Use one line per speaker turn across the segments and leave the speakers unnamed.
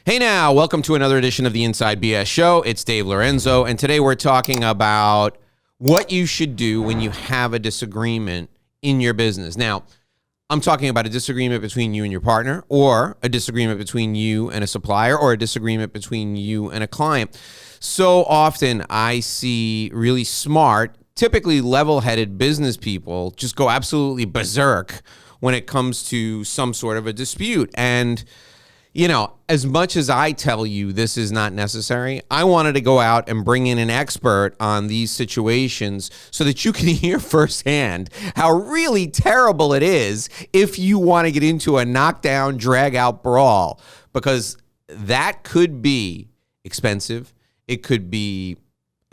Hey now, welcome to another edition of the Inside BS Show. It's Dave Lorenzo, and today we're talking about what you should do when you have a disagreement in your business. Now, I'm talking about a disagreement between you and your partner, or a disagreement between you and a supplier, or a disagreement between you and a client. So often I see really smart, typically level-headed business people just go absolutely berserk when it comes to some sort of a dispute. And you know, as much as I tell you this is not necessary, I wanted to go out and bring in an expert on these situations so that you can hear firsthand how really terrible it is if you want to get into a knockdown, drag-out brawl, because that could be expensive, it could be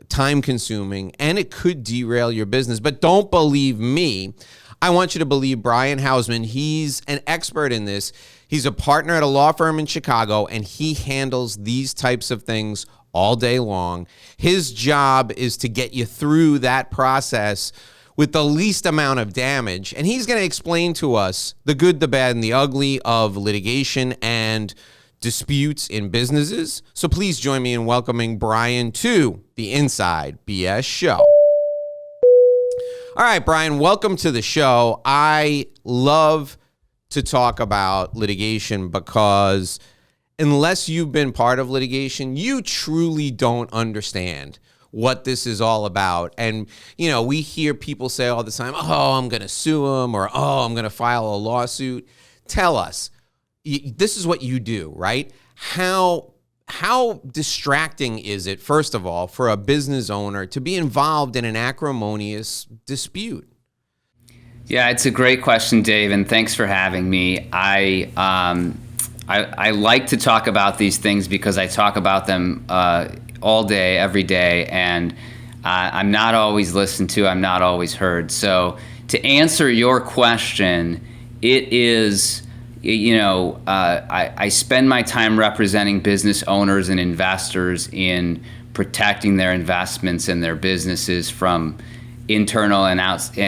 time-consuming, and it could derail your business. But don't believe me. I want you to believe Brian Haussmann. He's an expert in this. He's a partner at a law firm in Chicago, and he handles these types of things all day long. His job is to get you through that process with the least amount of damage, and he's going to explain to us the good, the bad, and the ugly of litigation and disputes in businesses. So please join me in welcoming Brian to the Inside BS Show. All right, Brian, welcome to the show. I love to talk about litigation because unless you've been part of litigation, you truly don't understand what this is all about. And, you know, we hear people say all the time, oh, I'm going to sue them, or, oh, I'm going to file a lawsuit. Tell us, this is what you do, right? How distracting is it, first of all, for a business owner to be involved in an acrimonious dispute?
Yeah, it's a great question, Dave, and thanks for having me. I like to talk about these things because I talk about them all day, every day, and I'm not always listened to, I'm not always heard. So to answer your question, it is, I spend my time representing business owners and investors in protecting their investments and their businesses from internal and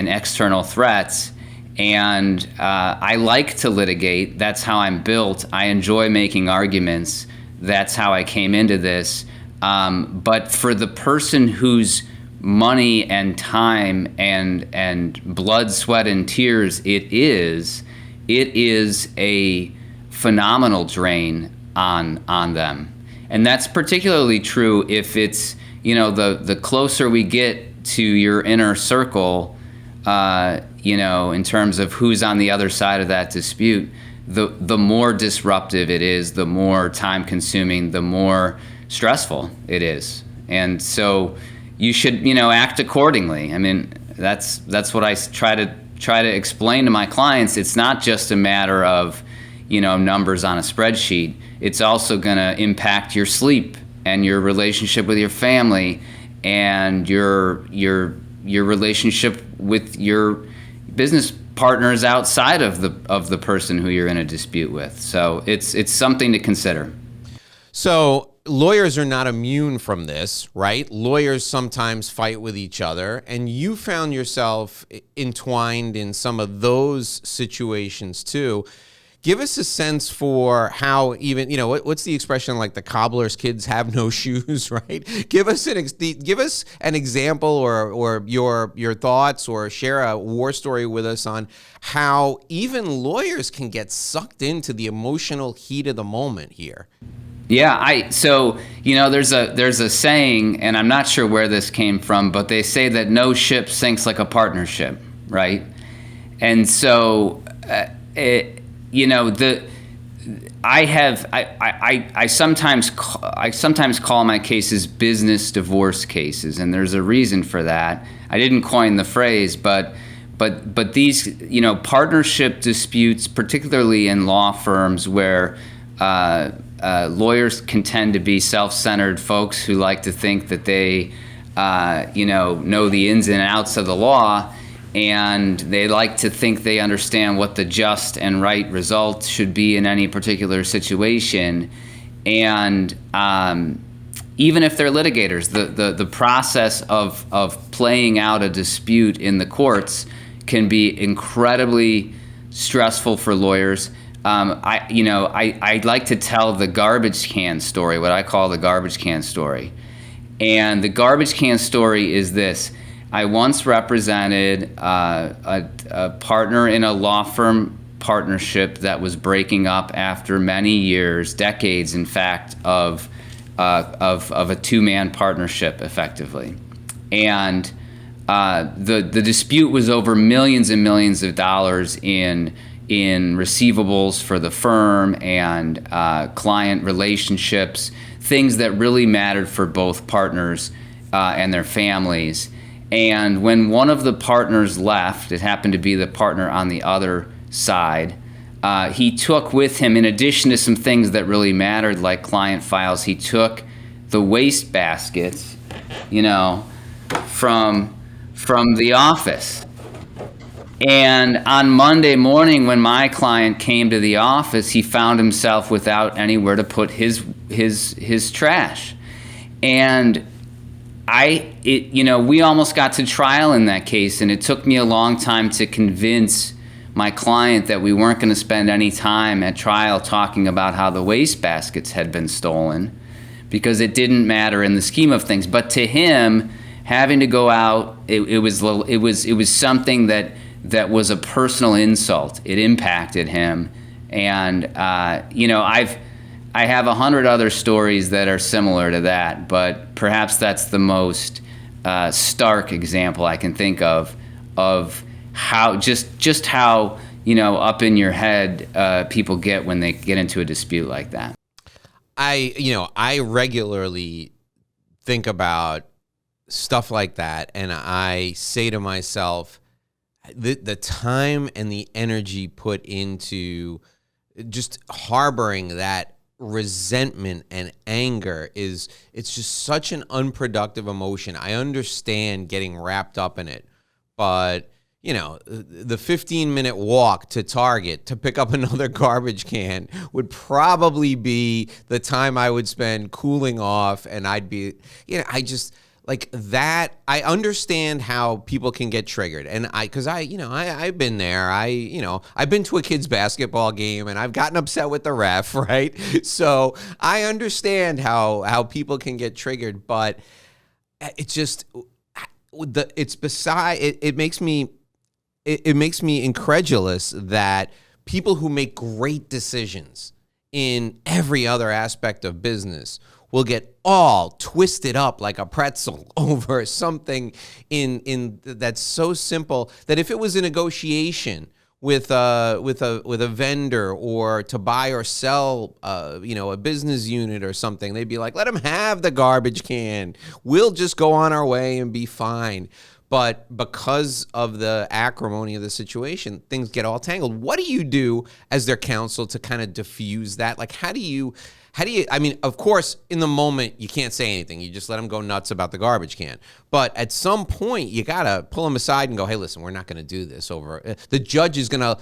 external threats. And I like to litigate. That's how I'm built. I enjoy making arguments. That's how I came into this. But for the person whose money and time and blood, sweat, and tears it is a phenomenal drain on them. And that's particularly true if it's, the closer we get to your inner circle, in terms of who's on the other side of that dispute, the more disruptive it is, the more time consuming, the more stressful it is. And so you should, act accordingly. I mean, that's what I try to explain to my clients. It's not just a matter of, numbers on a spreadsheet. It's also going to impact your sleep and your relationship with your family and your relationship with your business partners outside of the person who you're in a dispute with. So it's something to consider.
So lawyers are not immune from this, right? Lawyers sometimes fight with each other, and you found yourself entwined in some of those situations too. Give us a sense for how even, what's the expression, like the cobbler's kids have no shoes, right? Give us an example or your thoughts, or share a war story with us on how even lawyers can get sucked into the emotional heat of the moment here.
Yeah, there's a saying, and I'm not sure where this came from, but they say that no ship sinks like a partnership, right? And so, I sometimes call my cases business divorce cases, and there's a reason for that. I didn't coin the phrase, but these, partnership disputes, particularly in law firms where lawyers can tend to be self-centered folks who like to think that they, know the ins and outs of the law, and they like to think they understand what the just and right result should be in any particular situation. And even if they're litigators, the process of playing out a dispute in the courts can be incredibly stressful for lawyers. I like to tell the garbage can story, what I call the garbage can story. And the garbage can story is this. I once represented a partner in a law firm partnership that was breaking up after many years, decades, in fact, of a two-man partnership, effectively. And the dispute was over millions and millions of dollars in receivables for the firm and client relationships, things that really mattered for both partners and their families. And when one of the partners left, it happened to be the partner on the other side, he took with him, in addition to some things that really mattered, like client files, he took the waste baskets, from the office. And on Monday morning, when my client came to the office, he found himself without anywhere to put his trash. And we almost got to trial in that case, and it took me a long time to convince my client that we weren't going to spend any time at trial talking about how the waste baskets had been stolen, because it didn't matter in the scheme of things. But to him, having to go out, it was something that was a personal insult. It impacted him, and I have 100 other stories that are similar to that, but perhaps that's the most stark example I can think of how just how up in your head people get when they get into a dispute like that.
I regularly think about stuff like that, and I say to myself, the time and the energy put into just harboring that resentment and anger it's just such an unproductive emotion. I understand getting wrapped up in it, but the 15-minute walk to Target to pick up another garbage can would probably be the time I would spend cooling off, and I'd be, I just like that. I understand how people can get triggered, and I've been there. I've been to a kid's basketball game, and I've gotten upset with the ref, right? So I understand how people can get triggered, but it's just it makes me incredulous that people who make great decisions in every other aspect of business will get all twisted up like a pretzel over something in that's so simple that if it was a negotiation with a vendor or to buy or sell a business unit or something, they'd be like, let them have the garbage can. We'll just go on our way and be fine. But because of the acrimony of the situation, things get all tangled. What do you do as their counsel to kind of diffuse that? Like, how do you, I mean, of course, in the moment, you can't say anything. You just let them go nuts about the garbage can. But at some point, you got to pull them aside and go, hey, listen, we're not going to do this over. The judge is going to,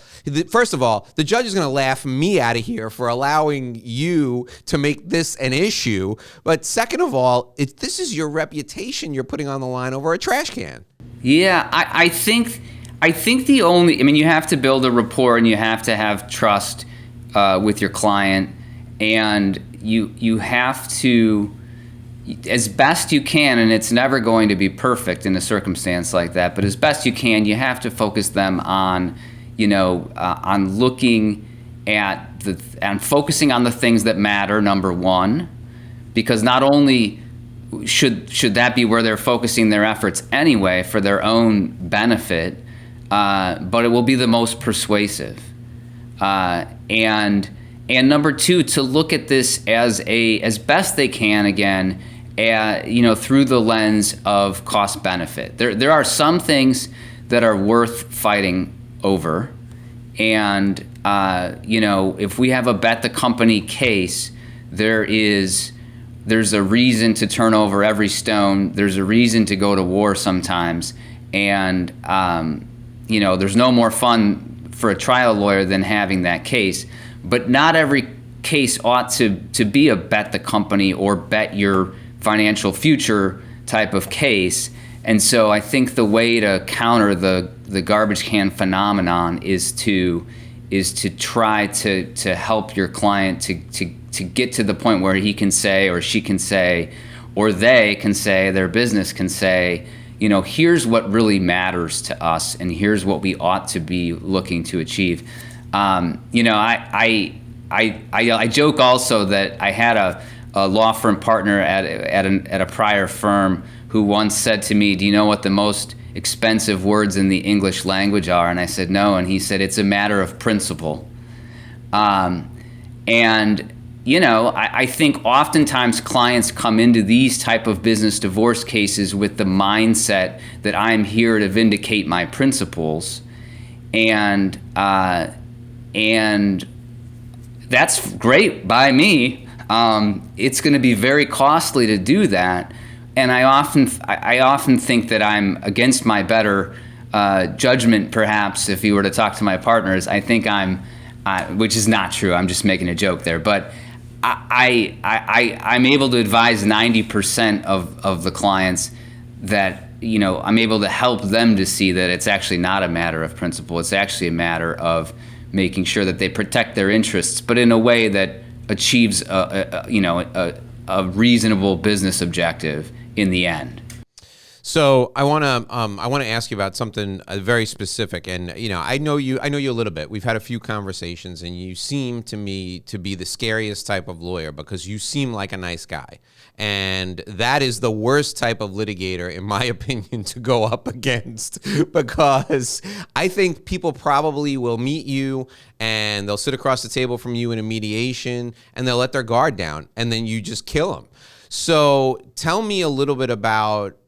first of all, the judge is going to laugh me out of here for allowing you to make this an issue. But second of all, this is your reputation you're putting on the line over a trash can.
Yeah, I think you have to build a rapport and you have to have trust with your client, and you have to, as best you can, and it's never going to be perfect in a circumstance like that, but as best you can, you have to focus them on, on looking at and focusing on the things that matter, number one, because not only should that be where they're focusing their efforts anyway for their own benefit, but it will be the most persuasive. And number two, to look at this as best they can, again, through the lens of cost benefit. There are some things that are worth fighting over, and if we have a bet the company case, there's a reason to turn over every stone. There's a reason to go to war sometimes. And, there's no more fun for a trial lawyer than having that case. But not every case ought to be a bet the company or bet your financial future type of case. And so I think the way to counter the garbage can phenomenon is to is to try to help your client to get to the point where he can say, or she can say, or they can say, their business can say, here's what really matters to us, and here's what we ought to be looking to achieve. I joke also that I had a law firm partner at a prior firm who once said to me, "Do you know what the most expensive words in the English language are?" And I said, "No." And he said, "It's a matter of principle." I think oftentimes clients come into these type of business divorce cases with the mindset that I'm here to vindicate my principles, and that's great by me. It's going to be very costly to do that, and I often think that I'm against my better judgment. Perhaps if you were to talk to my partners, I think which is not true. I'm just making a joke there, but I'm able to advise 90% of the clients that I'm able to help them to see that it's actually not a matter of principle. It's actually a matter of making sure that they protect their interests, but in a way that achieves a reasonable business objective in the end.
So I want to ask you about something very specific, and I know you a little bit. We've had a few conversations, and you seem to me to be the scariest type of lawyer because you seem like a nice guy, and that is the worst type of litigator, in my opinion, to go up against, because I think people probably will meet you and they'll sit across the table from you in a mediation and they'll let their guard down, and then you just kill them. So tell me a little bit about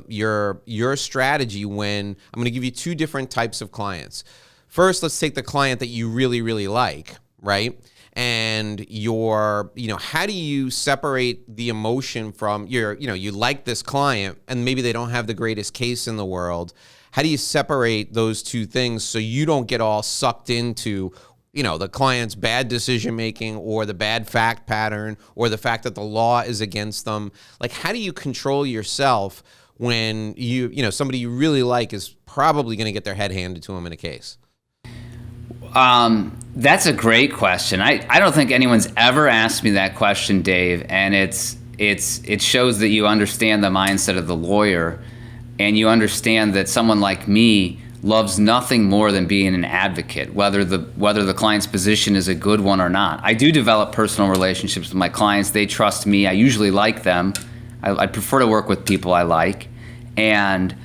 your strategy when I'm going to give you two different types of clients. First, let's take the client that you really, really like, right? And how do you separate the emotion from you like this client and maybe they don't have the greatest case in the world. How do you separate those two things so you don't get all sucked into the client's bad decision-making or the bad fact pattern or the fact that the law is against them? Like, how do you control yourself when somebody you really like is probably going to get their head handed to them in a case?
That's a great question. I don't think anyone's ever asked me that question, Dave, and it shows that you understand the mindset of the lawyer, and you understand that someone like me loves nothing more than being an advocate, whether the client's position is a good one or not. I do develop personal relationships with my clients. They trust me. I usually like them. I prefer to work with people I like. And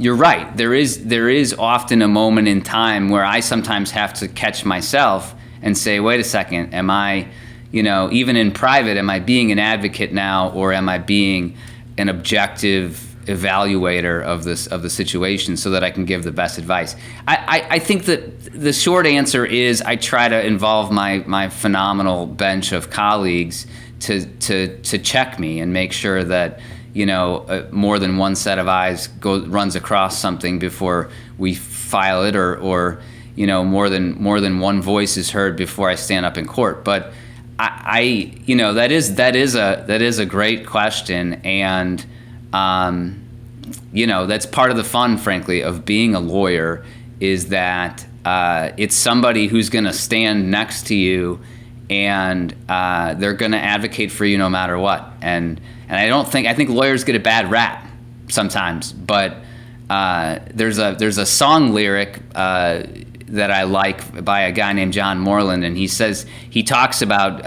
you're right. There is often a moment in time where I sometimes have to catch myself and say, wait a second, am I, even in private, am I being an advocate now, or am I being an objective evaluator of the situation so that I can give the best advice? I think that the short answer is I try to involve my phenomenal bench of colleagues to check me and make sure that more than one set of eyes runs across something before we file it, or more than one voice is heard before I stand up in court. But that is a great question, and that's part of the fun, frankly, of being a lawyer, is that it's somebody who's going to stand next to you, and they're going to advocate for you no matter what. And I think lawyers get a bad rap sometimes, but there's a song lyric that I like by a guy named John Moreland, and he talks about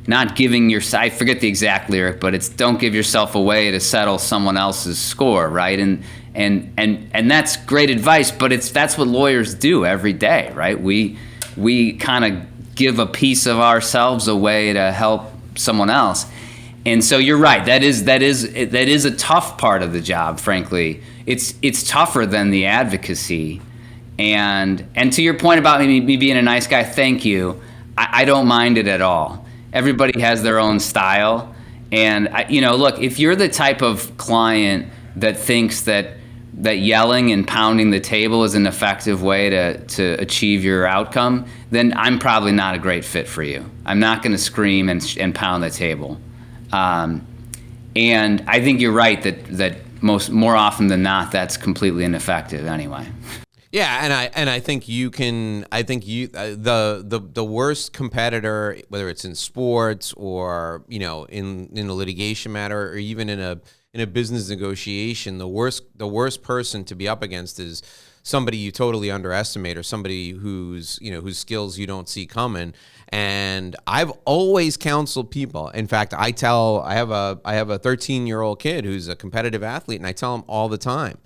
not giving I forget the exact lyric, but it's don't give yourself away to settle someone else's score, right? And that's great advice, but that's what lawyers do every day, right? We kind of give a piece of ourselves away to help someone else. And so you're right. That is a tough part of the job, frankly. It's tougher than the advocacy. And to your point about me being a nice guy, thank you. I don't mind it at all. Everybody has their own style. And look, if you're the type of client that thinks that yelling and pounding the table is an effective way to achieve your outcome, then I'm probably not a great fit for you. I'm not going to scream and pound the table. And I think you're right that more often than not, that's completely ineffective anyway.
Yeah, and I think you can. I think you the worst competitor, whether it's in sports or in a litigation matter or even in a business negotiation, the worst person to be up against is somebody you totally underestimate or somebody whose skills you don't see coming. And I've always counseled people. In fact, I have a 13-year-old kid who's a competitive athlete, and I tell him all the time,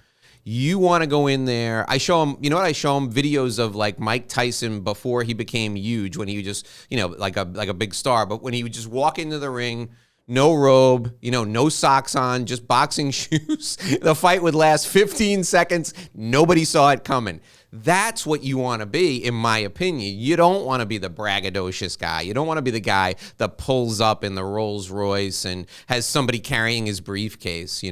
you want to go in there. I show him, I show him videos of like Mike Tyson before he became huge, when he was just, like a big star. But when he would just walk into the ring, no robe, no socks on, just boxing shoes. The fight would last 15 seconds. Nobody saw it coming. That's what you want to be, in my opinion. You don't want to be the braggadocious guy. You don't want to be the guy that pulls up in the Rolls Royce and has somebody carrying his briefcase,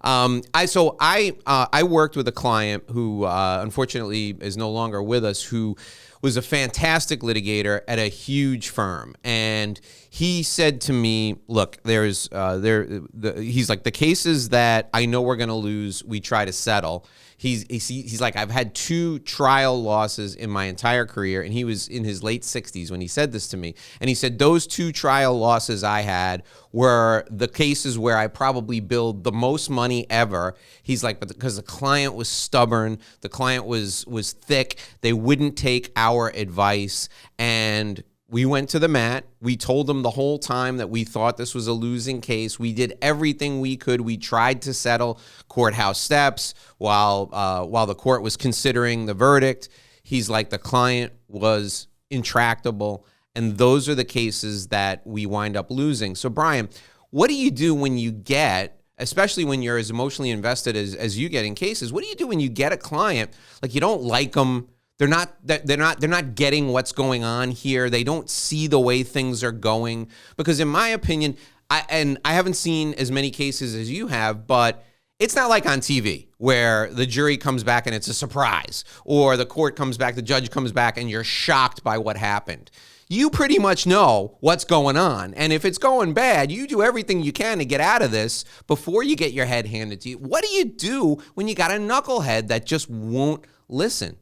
I worked with a client who unfortunately is no longer with us, who was a fantastic litigator at a huge firm, and he said to me, "Look, he's like, the cases that I know we're going to lose, we try to settle." He's like, I've had 2 trial losses in my entire career, and he was in his late 60s when he said this to me. And he said, those 2 trial losses I had were the cases where I probably billed the most money ever. He's like, but because the client was stubborn, the client was thick, they wouldn't take our advice, and we went to the mat. We told them the whole time that we thought this was a losing case. We did everything we could. We tried to settle courthouse steps while the court was considering the verdict. He's like, the client was intractable, and those are the cases that we wind up losing. So, Brian, what do you do when you get, especially when you're as emotionally invested as you get in cases, what do you do when you get a client, like, you don't like them? They're not getting what's going on here. They don't see the way things are going. Because in my opinion, I haven't seen as many cases as you have, but it's not like on TV where the jury comes back and it's a surprise, or the court comes back, the judge comes back, and you're shocked by what happened. You pretty much know what's going on. And if it's going bad, you do everything you can to get out of this before you get your head handed to you. What do you do when you got a knucklehead that just won't listen?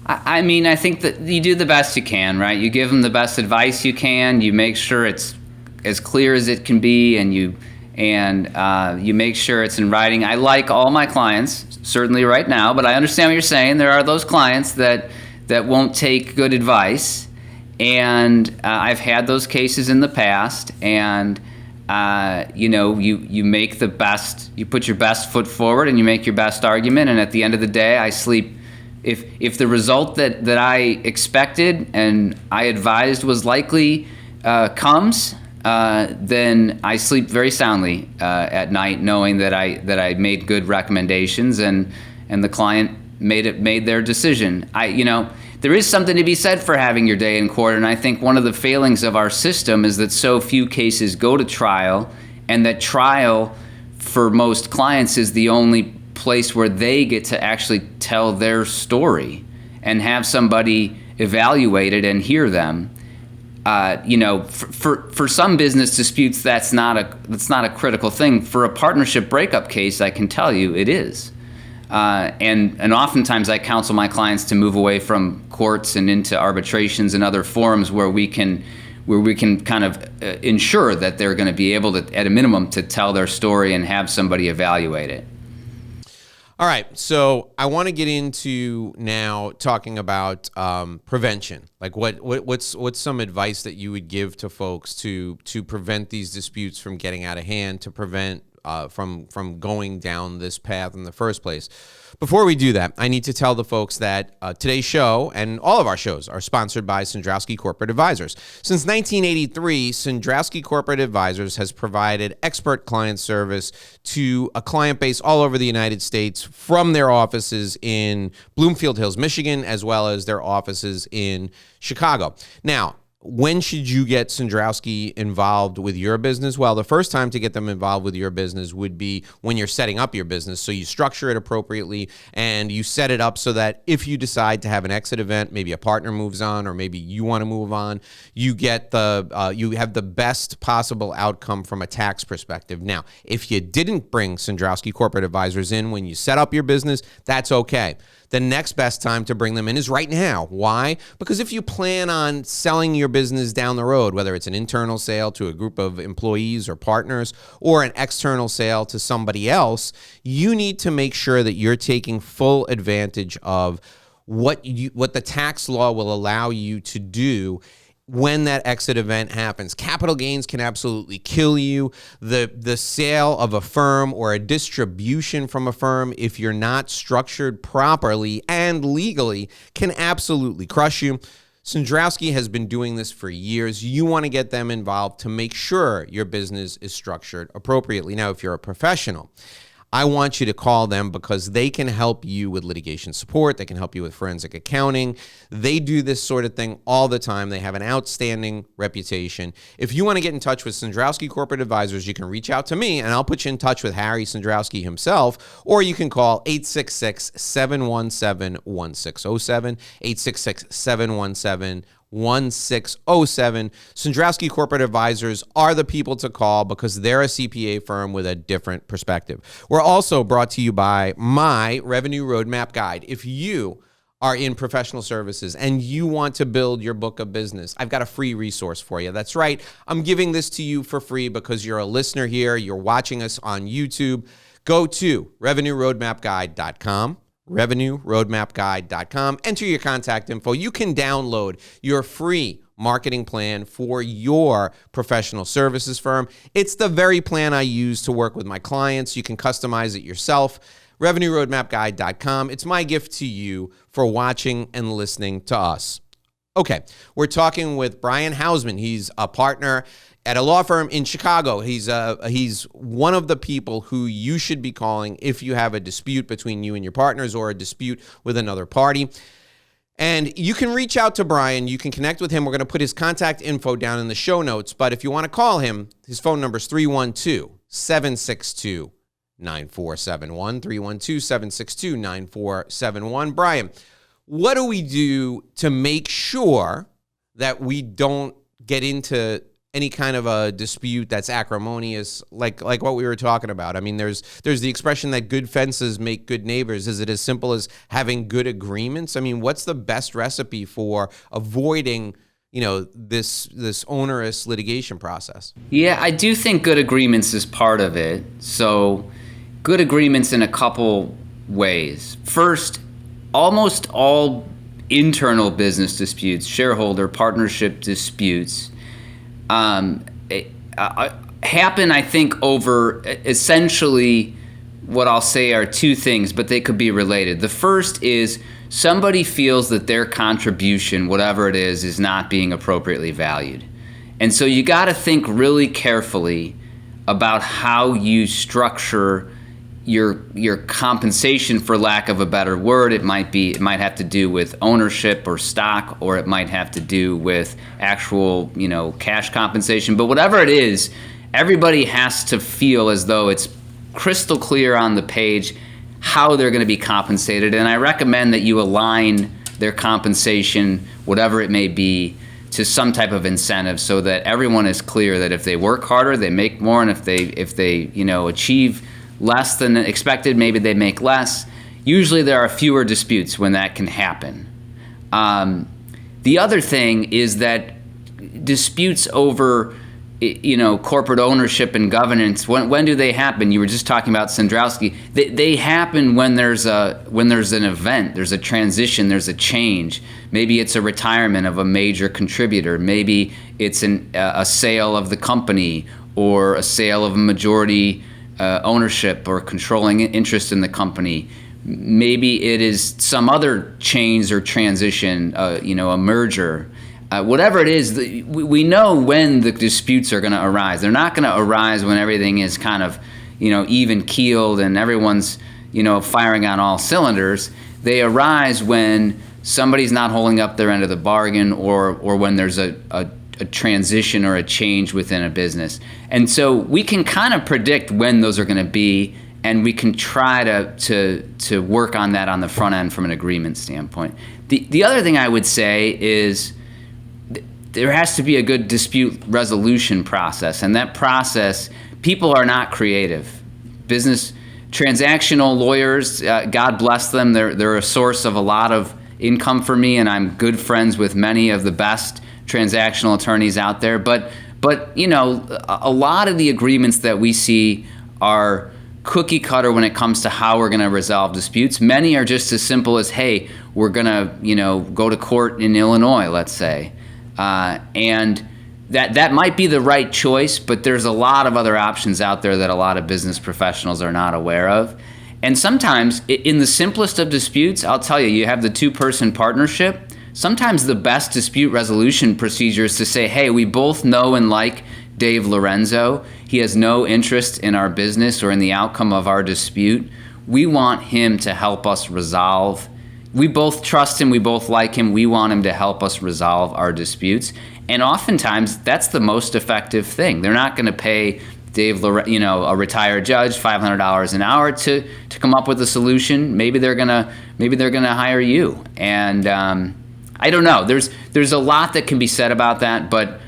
I mean, I think that you do the best you can, right? You give them the best advice you can. You make sure it's as clear as it can be, and you make sure it's in writing. I like all my clients, certainly right now, but I understand what you're saying. There are those clients that won't take good advice, and I've had those cases in the past. And you make the best, you put your best foot forward, and you make your best argument. And at the end of the day, I sleep. If the result that I expected and I advised was likely comes, then I sleep very soundly at night, knowing that I made good recommendations and the client made their decision. There is something to be said for having your day in court, and I think one of the failings of our system is that so few cases go to trial, and that trial for most clients is the only place where they get to actually tell their story and have somebody evaluate it and hear them. For some business disputes, that's not a critical thing. For a partnership breakup case, I can tell you it is. And oftentimes I counsel my clients to move away from courts and into arbitrations and other forums where we can kind of ensure that they're going to be able to, at a minimum, to tell their story and have somebody evaluate it.
All right, so I want to get into now talking about prevention. Like, what's some advice that you would give to folks to prevent these disputes from getting out of hand, to prevent from going down this path in the first place? Before we do that, I need to tell the folks that today's show and all of our shows are sponsored by Sandrowski Corporate Advisors. Since 1983, Sandrowski Corporate Advisors has provided expert client service to a client base all over the United States, from their offices in Bloomfield Hills, Michigan, as well as their offices in Chicago. Now, when should you get Sandrowski involved with your business? Well, the first time to get them involved with your business would be when you're setting up your business. So you structure it appropriately and you set it up so that if you decide to have an exit event, maybe a partner moves on or maybe you want to move on, you get you have the best possible outcome from a tax perspective. Now, if you didn't bring Sandrowski Corporate Advisors in when you set up your business, that's okay. the next best time to bring them in is right now. Why? Because if you plan on selling your business down the road, whether it's an internal sale to a group of employees or partners or an external sale to somebody else, you need to make sure that you're taking full advantage of what the tax law will allow you to do when that exit event happens. Capital gains can absolutely kill you. The sale of a firm or a distribution from a firm, if you're not structured properly and legally, can absolutely crush you. Sandrowski has been doing this for years. You want to get them involved to make sure your business is structured appropriately. Now, if you're a professional, I want you to call them because they can help you with litigation support. They can help you with forensic accounting. They do this sort of thing all the time. They have an outstanding reputation. If you want to get in touch with Sandrowski Corporate Advisors, you can reach out to me, and I'll put you in touch with Harry Sandrowski himself, or you can call 866-717-1607, 866-717-1607. Sandrowski Corporate Advisors are the people to call because they're a CPA firm with a different perspective. We're also brought to you by my Revenue Roadmap Guide. If you are in professional services and you want to build your book of business, I've got a free resource for you. That's right. I'm giving this to you for free because you're a listener here. You're watching us on YouTube. Go to revenueroadmapguide.com. revenueroadmapguide.com. Enter your contact info. You can download your free marketing plan for your professional services firm. It's the very plan I use to work with my clients. You can customize it yourself. revenueroadmapguide.com. It's my gift to you for watching and listening to us. Okay, we're talking with Brian Haussmann. He's a partner at a law firm in Chicago. He's one of the people who you should be calling if you have a dispute between you and your partners or a dispute with another party. And you can reach out to Brian. You can connect with him. We're going to put his contact info down in the show notes. But if you want to call him, his phone number is 312-762-9471, 312-762-9471. Brian, what do we do to make sure that we don't get into any kind of a dispute that's acrimonious, like what we were talking about? I mean, there's the expression that good fences make good neighbors. Is it as simple as having good agreements? I mean, what's the best recipe for avoiding, this onerous litigation process?
Yeah, I do think good agreements is part of it. So good agreements in a couple ways. First, almost all internal business disputes, shareholder partnership disputes, happen, I think, over essentially what I'll say are two things, but they could be related. The first is somebody feels that their contribution, whatever it is not being appropriately valued. And so you got to think really carefully about how you structure your compensation, for lack of a better word. It might have to do with ownership or stock, or it might have to do with actual, cash compensation. But whatever it is, everybody has to feel as though it's crystal clear on the page how they're going to be compensated. And I recommend that you align their compensation, whatever it may be, to some type of incentive so that everyone is clear that if they work harder, they make more, and if they achieve less than expected, maybe they make less. Usually there are fewer disputes when that can happen. The other thing is that disputes over corporate ownership and governance, when do they happen? You were just talking about Sandrowski. They happen when there's an event, there's a transition, there's a change. Maybe it's a retirement of a major contributor. Maybe it's a sale of the company, or a sale of a majority ownership or controlling interest in the company. Maybe it is some other change or transition, a merger. Whatever it is, we know when the disputes are going to arise. They're not going to arise when everything is kind of, even keeled and everyone's, firing on all cylinders. They arise when somebody's not holding up their end of the bargain, or when there's a transition or a change within a business. And so we can kind of predict when those are going to be, and we can try to work on that on the front end from an agreement standpoint. The other thing I would say is there has to be a good dispute resolution process, and that process, people are not creative. transactional lawyers, God bless them. They're a source of a lot of income for me, and I'm good friends with many of the best transactional attorneys out there. But a lot of the agreements that we see are cookie cutter when it comes to how we're going to resolve disputes. Many are just as simple as, hey, we're going to go to court in Illinois, let's say, and that might be the right choice, but there's a lot of other options out there that a lot of business professionals are not aware of. And sometimes in the simplest of disputes, I'll tell you, you have the two-person partnership. Sometimes the best dispute resolution procedure is to say, hey, we both know and like Dave Lorenzo. He has no interest in our business or in the outcome of our dispute. We want him to help us resolve. We both trust him. We both like him. We want him to help us resolve our disputes. And oftentimes, that's the most effective thing. They're not going to pay Dave, a retired judge, $500 an hour to come up with a solution. Maybe they're gonna hire you. And I don't know. There's a lot that can be said about that, but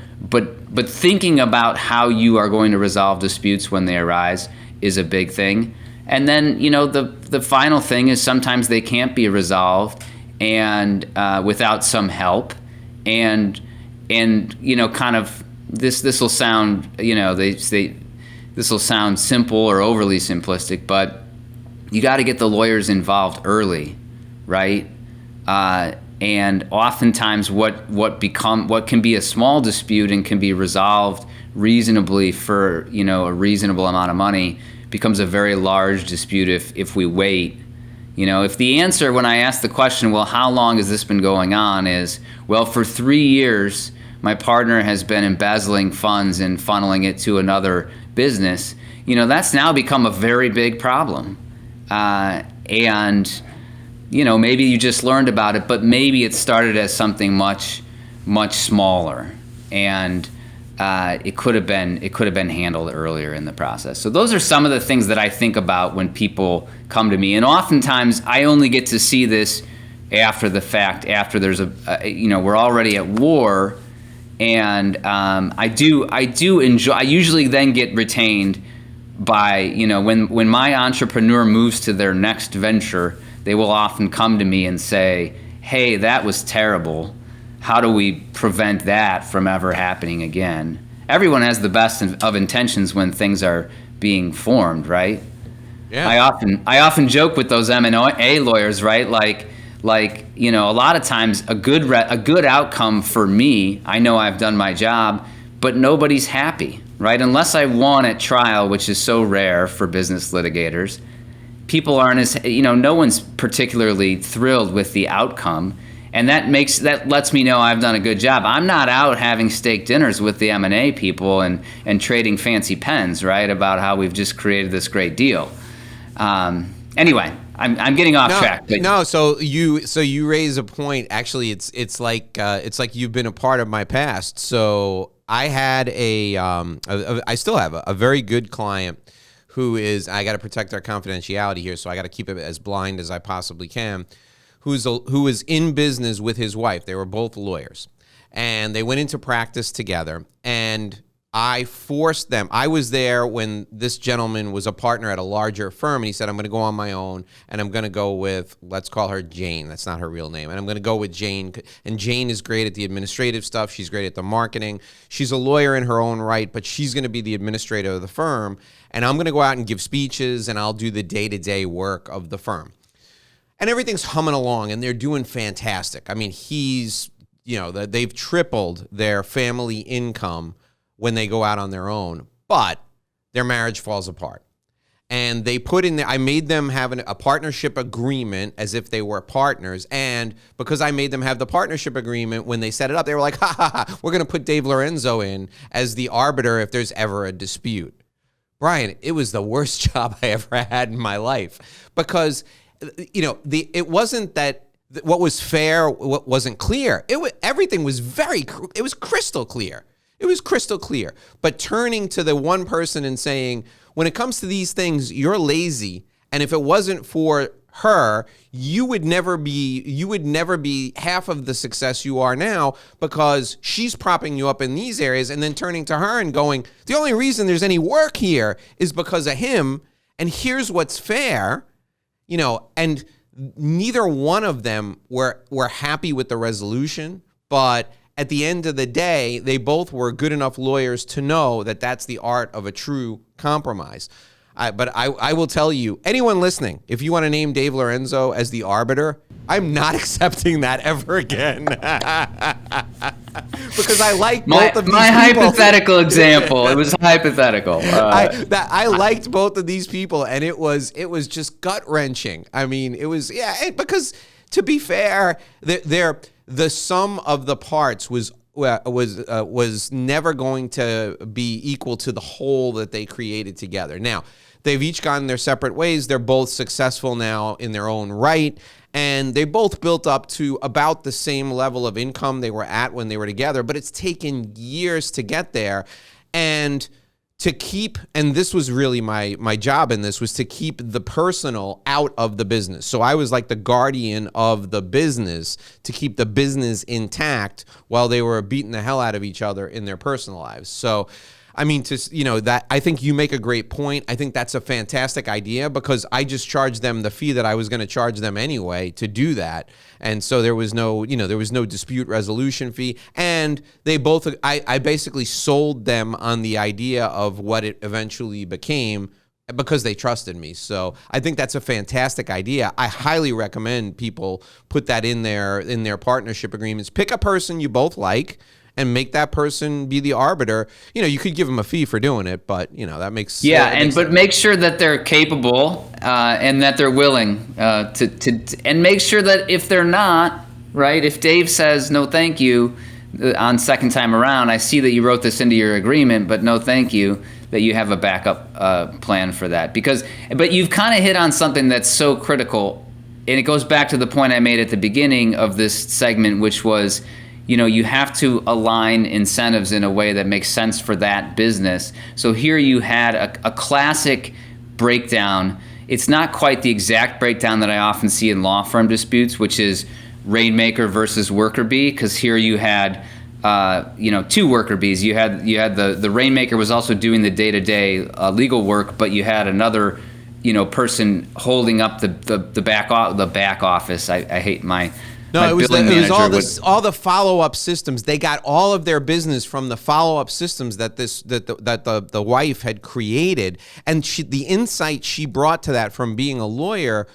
thinking about how you are going to resolve disputes when they arise is a big thing. And then the final thing is sometimes they can't be resolved and without some help. And kind of this will sound this will sound simple or overly simplistic, but you got to get the lawyers involved early, right? And oftentimes what can be a small dispute and can be resolved reasonably for a reasonable amount of money becomes a very large dispute if we wait. If the answer when I ask the question, well, how long has this been going on, is, well, for 3 years my partner has been embezzling funds and funneling it to another business, that's now become a very big problem. And maybe you just learned about it, but maybe it started as something much, much smaller, and it could have been handled earlier in the process. So those are some of the things that I think about when people come to me, and oftentimes I only get to see this after the fact, after there's we're already at war, and I usually then get retained by when my entrepreneur moves to their next venture. They will often come to me and say, hey, that was terrible. How do we prevent that from ever happening again? Everyone has the best of intentions when things are being formed, right? Yeah. I often joke with those M&A lawyers, right? Like a lot of times a good outcome for me, I know I've done my job, but nobody's happy, right? Unless I won at trial, which is so rare for business litigators. People aren't no one's particularly thrilled with the outcome, and that lets me know I've done a good job. I'm not out having steak dinners with the M&A people and trading fancy pens, right, about how we've just created this great deal. Anyway, I'm getting off track. But
no, so you raise a point. Actually, it's like you've been a part of my past. So I had I still have a very good client. I got to protect our confidentiality here, so I got to keep it as blind as I possibly can, who is in business with his wife. They were both lawyers, and they went into practice together, and I forced them. I was there when this gentleman was a partner at a larger firm, and he said, I'm going to go on my own, and I'm going to go with, let's call her Jane. That's not her real name. And I'm going to go with Jane, and Jane is great at the administrative stuff. She's great at the marketing. She's a lawyer in her own right, but she's going to be the administrator of the firm, and I'm going to go out and give speeches, and I'll do the day-to-day work of the firm. And everything's humming along, and they're doing fantastic. I mean, they've tripled their family income when they go out on their own, but their marriage falls apart. And they I made them have a partnership agreement as if they were partners. And because I made them have the partnership agreement, when they set it up, they were like, we're going to put Dave Lorenzo in as the arbiter if there's ever a dispute. Brian, it was the worst job I ever had in my life, because, it wasn't that what was fair, what wasn't clear. Everything was it was crystal clear. It was crystal clear. But turning to the one person and saying, when it comes to these things, you're lazy, and if it wasn't for her, you would never be half of the success you are now, because she's propping you up in these areas, and then turning to her and going, the only reason there's any work here is because of him, And here's what's fair, and neither one of them were happy with the resolution, but at the end of the day, they both were good enough lawyers to know that that's the art of a true compromise. But I will tell you, anyone listening, if you want to name Dave Lorenzo as the arbiter, I'm not accepting that ever again. Because I like both of these
my
people.
Hypothetical example. It was hypothetical.
I liked both of these people, and it was just gut wrenching. I mean, it was because to be fair, the sum of the parts was never going to be equal to the whole that they created together. Now, they've each gone their separate ways. They're both successful now in their own right, and they both built up to about the same level of income they were at when they were together, but it's taken years to get there. And to keep, and this was really my job in this, was to keep the personal out of the business. So I was like the guardian of the business to keep the business intact while they were beating the hell out of each other in their personal lives. So, I mean, that I think you make a great point. I think that's a fantastic idea because I just charged them the fee that I was going to charge them anyway to do that. And so there was no dispute resolution fee. And they both, I basically sold them on the idea of what it eventually became because they trusted me. So I think that's a fantastic idea. I highly recommend people put that in their partnership agreements. Pick a person you both like and make that person be the arbiter. You could give them a fee for doing it, but that makes
but make sure that they're capable and that they're willing and make sure that if they're not, right, if Dave says no thank you on second time around, I see that you wrote this into your agreement, but no thank you, that you have a backup plan for that. But you've kind of hit on something that's so critical, and it goes back to the point I made at the beginning of this segment, which was, you have to align incentives in a way that makes sense for that business. So here you had a classic breakdown. It's not quite the exact breakdown that I often see in law firm disputes, which is rainmaker versus worker bee, because here you had two worker bees. You had the rainmaker was also doing the day-to-day legal work, but you had another person holding up the back office. I hate my
No, it was all the follow-up systems. They got all of their business from the follow-up systems that the wife had created, and the insight she brought to that from being a lawyer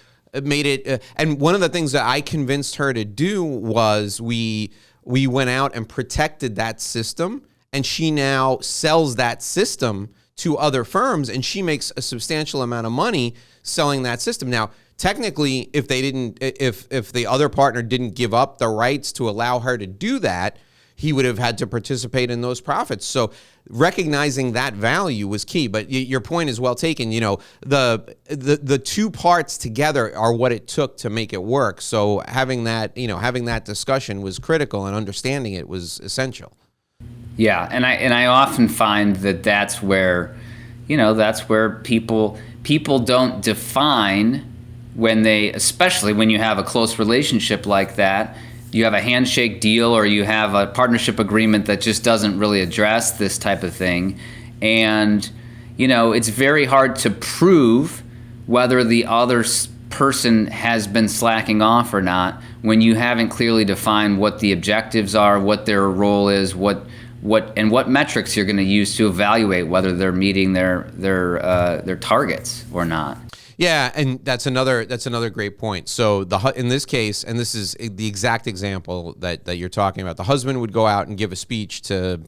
made it. And one of the things that I convinced her to do was we went out and protected that system, and she now sells that system to other firms, and she makes a substantial amount of money selling that system. Now, technically, if the other partner didn't give up the rights to allow her to do that, he would have had to participate in those profits. So recognizing that value was key. But your point is well taken. The two parts together are what it took to make it work. So having that discussion was critical, and understanding it was essential.
Yeah, and I often find that's where people don't define especially when you have a close relationship like that. You have a handshake deal or you have a partnership agreement that just doesn't really address this type of thing. And, it's very hard to prove whether the other person has been slacking off or not when you haven't clearly defined what the objectives are, what their role is, what metrics you're going to use to evaluate whether they're meeting their targets or not.
Yeah, and that's another great point. So in this case, and this is the exact example that you're talking about, the husband would go out and give a speech to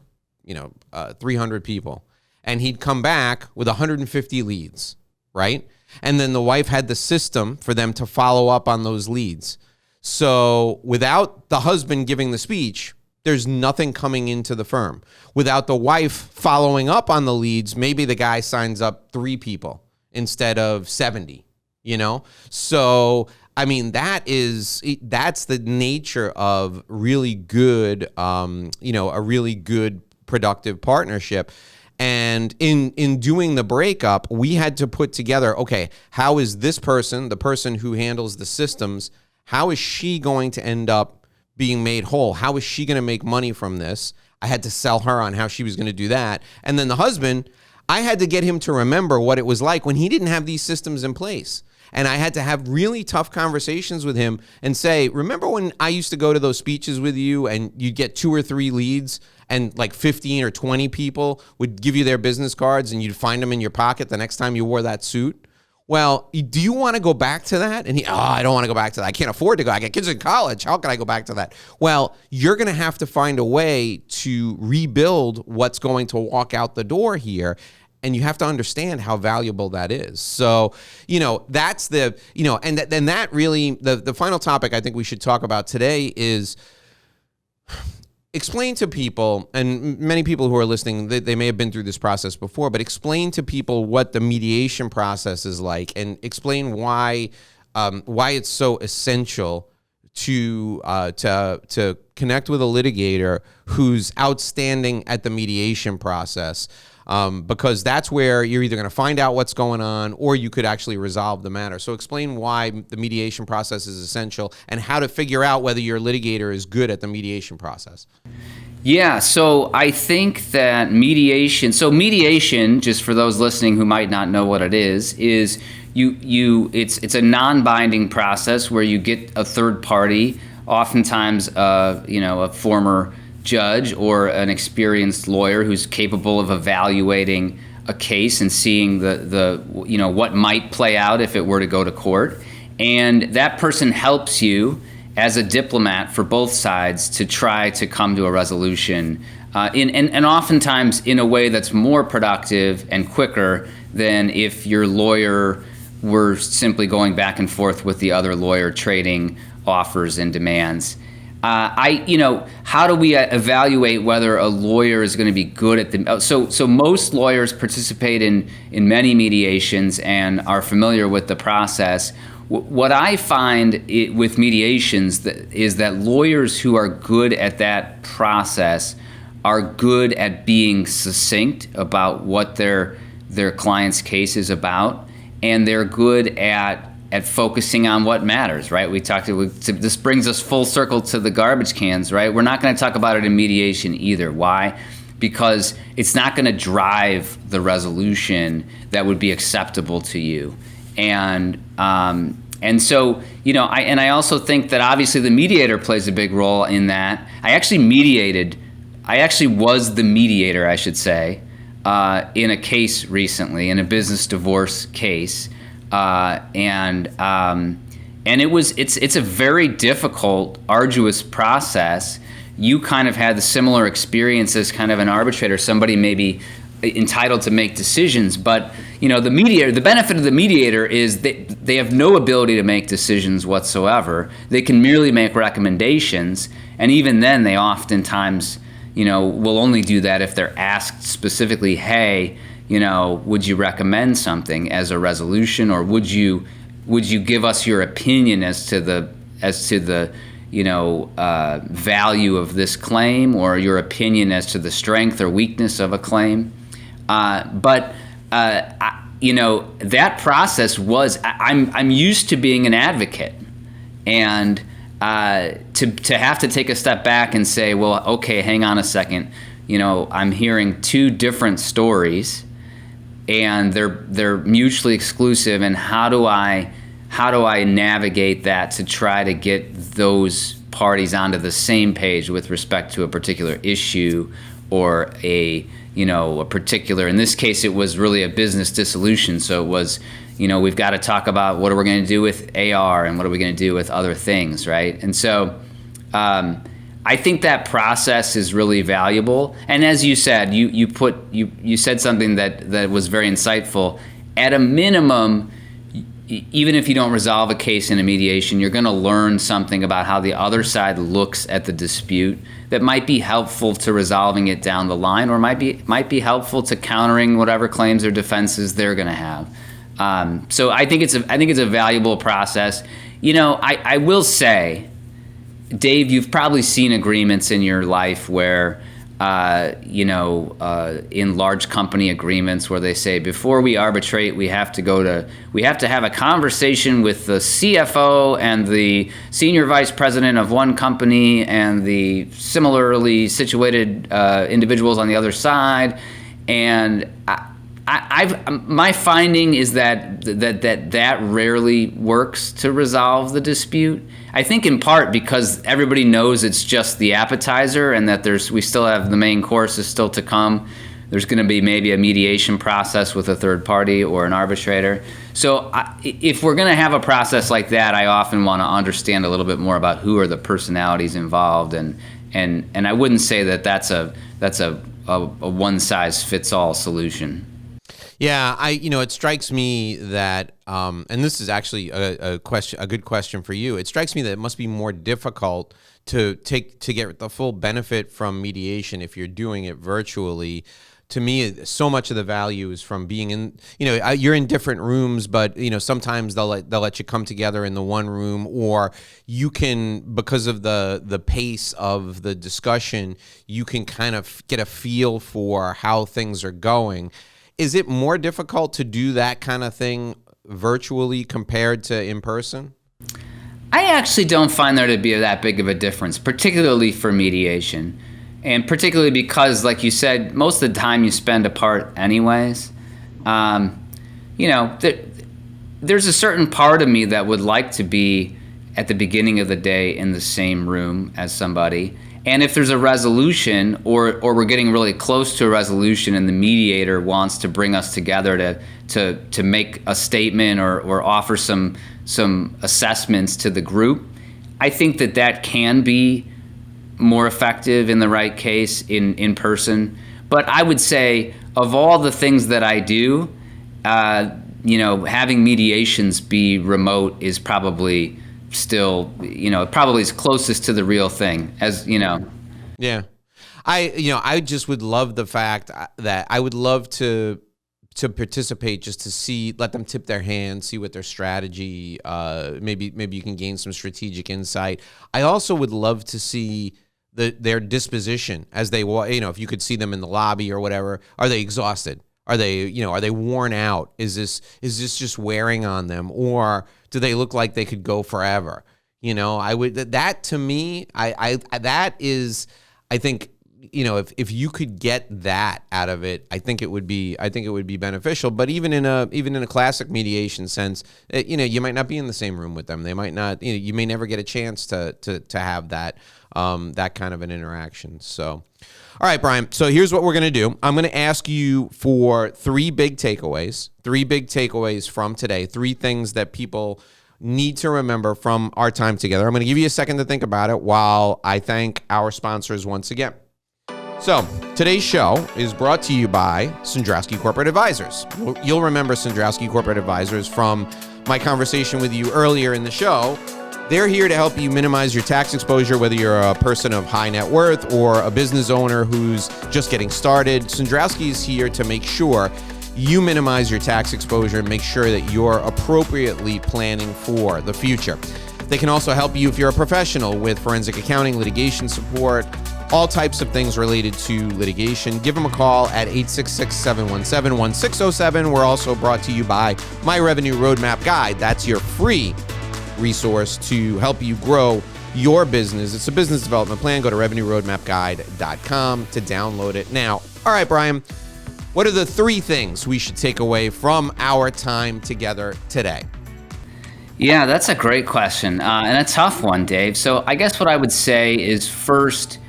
300 people, and he'd come back with 150 leads, right? And then the wife had the system for them to follow up on those leads. So without the husband giving the speech, there's nothing coming into the firm. Without the wife following up on the leads, maybe the guy signs up 3 people instead of 70, So, I mean, that's the nature of really good, a really good productive partnership. And in doing the breakup, we had to put together, okay, how is this person, the person who handles the systems, how is she going to end up being made whole? How is she going to make money from this? I had to sell her on how she was going to do that. And then the husband, I had to get him to remember what it was like when he didn't have these systems in place. And I had to have really tough conversations with him and say, remember when I used to go to those speeches with you and you'd get 2 or 3 leads and like 15 or 20 people would give you their business cards and you'd find them in your pocket the next time you wore that suit? Well, do you want to go back to that? And I don't want to go back to that. I can't afford to go. I got kids in college. How can I go back to that? Well, you're going to have to find a way to rebuild what's going to walk out the door here. And you have to understand how valuable that is. So, that's the, and then that really, the final topic I think we should talk about today is explain to people, and many people who are listening, they may have been through this process before, but explain to people what the mediation process is like, and explain why it's so essential to connect with a litigator who's outstanding at the mediation process. Because that's where you're either going to find out what's going on or you could actually resolve the matter. So explain why the mediation process is essential and how to figure out whether your litigator is good at the mediation process.
Yeah, so I think that mediation, just for those listening who might not know what it is it's a non-binding process where you get a third party, oftentimes a former judge or an experienced lawyer who's capable of evaluating a case and seeing the what might play out if it were to go to court. And that person helps you as a diplomat for both sides to try to come to a resolution and oftentimes in a way that's more productive and quicker than if your lawyer were simply going back and forth with the other lawyer trading offers and demands. How do we evaluate whether a lawyer is going to be good at the? So most lawyers participate in many mediations and are familiar with the process. What I find with mediations is that lawyers who are good at that process are good at being succinct about what their client's case is about, and they're good at focusing on what matters, right? This brings us full circle to the garbage cans, right? We're not going to talk about it in mediation either. Why? Because it's not going to drive the resolution that would be acceptable to you. And so, I also think that obviously the mediator plays a big role in that. I actually was the mediator, I should say, in a case recently, in a business divorce case. And it's a very difficult, arduous process. You kind of had the similar experience as kind of an arbitrator, somebody maybe entitled to make decisions, but the benefit of the mediator is that they have no ability to make decisions whatsoever. They can merely make recommendations, and even then they oftentimes, will only do that if they're asked specifically, hey, would you recommend something as a resolution, or would you give us your opinion as to the value of this claim, or your opinion as to the strength or weakness of a claim? But that process was, I'm used to being an advocate, and to have to take a step back and say, well, okay, hang on a second, I'm hearing 2 different stories, and they're mutually exclusive, and how do I navigate that to try to get those parties onto the same page with respect to a particular issue or a particular, in this case it was really a business dissolution, so it was, we've got to talk about what are we going to do with AR and what are we going to do with other things, right? And so I think that process is really valuable. And as you said, you said something that was very insightful. At a minimum, even if you don't resolve a case in a mediation, you're going to learn something about how the other side looks at the dispute that might be helpful to resolving it down the line, or might be helpful to countering whatever claims or defenses they're going to have. So I think it's a valuable process. I will say, Dave, you've probably seen agreements in your life where, in large company agreements where they say, before we arbitrate, we have to have a conversation with the CFO and the senior vice president of one company and the similarly situated individuals on the other side. And My finding is that rarely works to resolve the dispute. I think in part because everybody knows it's just the appetizer, and that we still have the main course is still to come. There's going to be maybe a mediation process with a third party or an arbitrator. So if we're going to have a process like that, I often want to understand a little bit more about who are the personalities involved, and I wouldn't say that's a one size fits all solution.
Yeah, it strikes me that, and this is actually a good question for you. It strikes me that it must be more difficult to get the full benefit from mediation if you're doing it virtually. To me, so much of the value is from being in, you're in different rooms, but, sometimes they'll let you come together in the one room, or you can, because of the pace of the discussion, you can kind of get a feel for how things are going. Is it more difficult to do that kind of thing virtually compared to in person?
I actually don't find there to be that big of a difference, particularly for mediation. And particularly because, like you said, most of the time you spend apart anyways. There's a certain part of me that would like to be at the beginning of the day in the same room as somebody. And if there's a resolution, or we're getting really close to a resolution, and the mediator wants to bring us together to make a statement or offer some assessments to the group, I think that can be more effective in the right case in person. But I would say, of all the things that I do, having mediations be remote is probably still, probably is closest to the real thing, as you know.
Yeah. I just would love the fact that I would love to participate, just to let them tip their hand, see what their strategy, maybe you can gain some strategic insight. I also would love to see their disposition as they walk. If you could see them in the lobby or whatever. Are they exhausted? Are they worn out? Is this just wearing on them, or do they look like they could go forever? That to me, I think, if you could get that out of it, I think it would be beneficial. But even in a classic mediation sense, you might not be in the same room with them. They might not, you may never get a chance to have that kind of an interaction. So, all right, Brian. So here's what we're going to do. I'm going to ask you for three big takeaways from today, three things that people need to remember from our time together. I'm going to give you a second to think about it while I thank our sponsors once again. So today's show is brought to you by Sandrowski Corporate Advisors. You'll remember Sandrowski Corporate Advisors from my conversation with you earlier in the show. They're here to help you minimize your tax exposure, whether you're a person of high net worth or a business owner who's just getting started. Sandrowski is here to make sure you minimize your tax exposure and make sure that you're appropriately planning for the future. They can also help you if you're a professional with forensic accounting, litigation support, all types of things related to litigation. Give them a call at 866-717-1607. We're also brought to you by My Revenue Roadmap Guide. That's your free resource to help you grow your business. It's a business development plan. Go to revenueroadmapguide.com to download it now. All right, Brian, what are the three things we should take away from our time together today?
Yeah, that's a great question, and a tough one, Dave. So I guess what I would say is, first,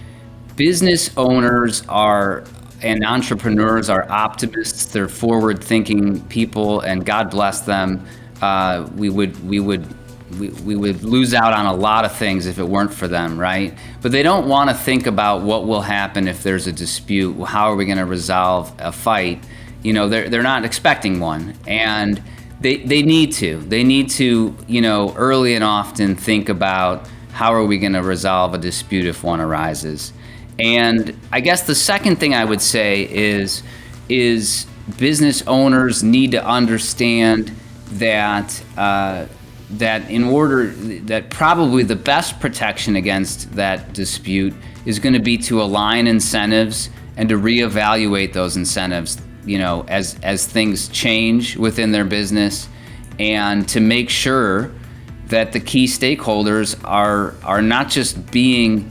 business owners and entrepreneurs are optimists. They're forward-thinking people, and God bless them. We would lose out on a lot of things if it weren't for them, right? But they don't want to think about what will happen if there's a dispute. How are we going to resolve a fight? They're not expecting one, and they need to. They need to, early and often think about how are we going to resolve a dispute if one arises. And I guess the second thing I would say is business owners need to understand that that probably the best protection against that dispute is going to be to align incentives and to reevaluate those incentives, as things change within their business, and to make sure that the key stakeholders are not just being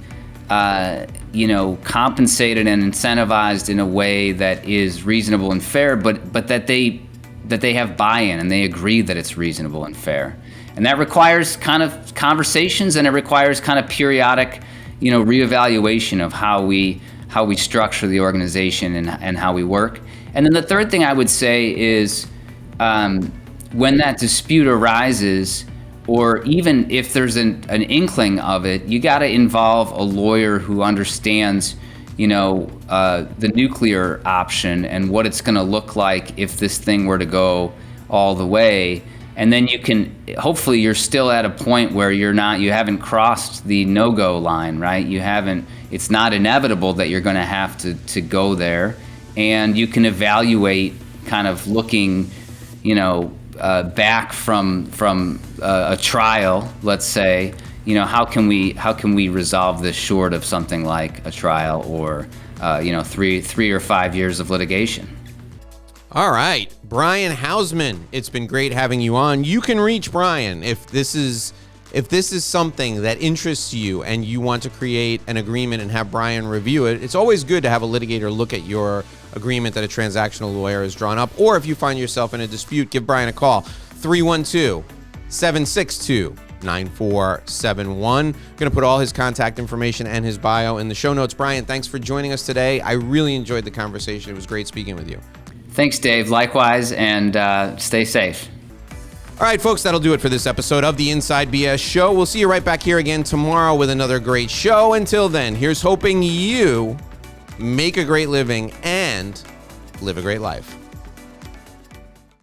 compensated and incentivized in a way that is reasonable and fair, but that they have buy-in and they agree that it's reasonable and fair. And that requires kind of conversations, and it requires kind of periodic, reevaluation of how we structure the organization and how we work. And then the third thing I would say is when that dispute arises, or even if there's an inkling of it, you got to involve a lawyer who understands, the nuclear option and what it's going to look like if this thing were to go all the way. And then hopefully you're still at a point where you haven't crossed the no-go line, right? It's not inevitable that you're going to have to go there. And you can evaluate kind of looking, back from a trial, let's say, how can we resolve this short of something like a trial or, 3 or 5 years of litigation.
All right, Brian Haussmann, it's been great having you on. You can reach Brian if this is something that interests you and you want to create an agreement and have Brian review it. It's always good to have a litigator look at your agreement that a transactional lawyer has drawn up. Or if you find yourself in a dispute, give Brian a call, 312-762-9471. Going to put all his contact information and his bio in the show notes. Brian, thanks for joining us today. I really enjoyed the conversation. It was great speaking with you.
Thanks, Dave. Likewise, and stay safe.
All right, folks, that'll do it for this episode of the Inside BS Show. We'll see you right back here again tomorrow with another great show. Until then, here's hoping you make a great living and live a great life.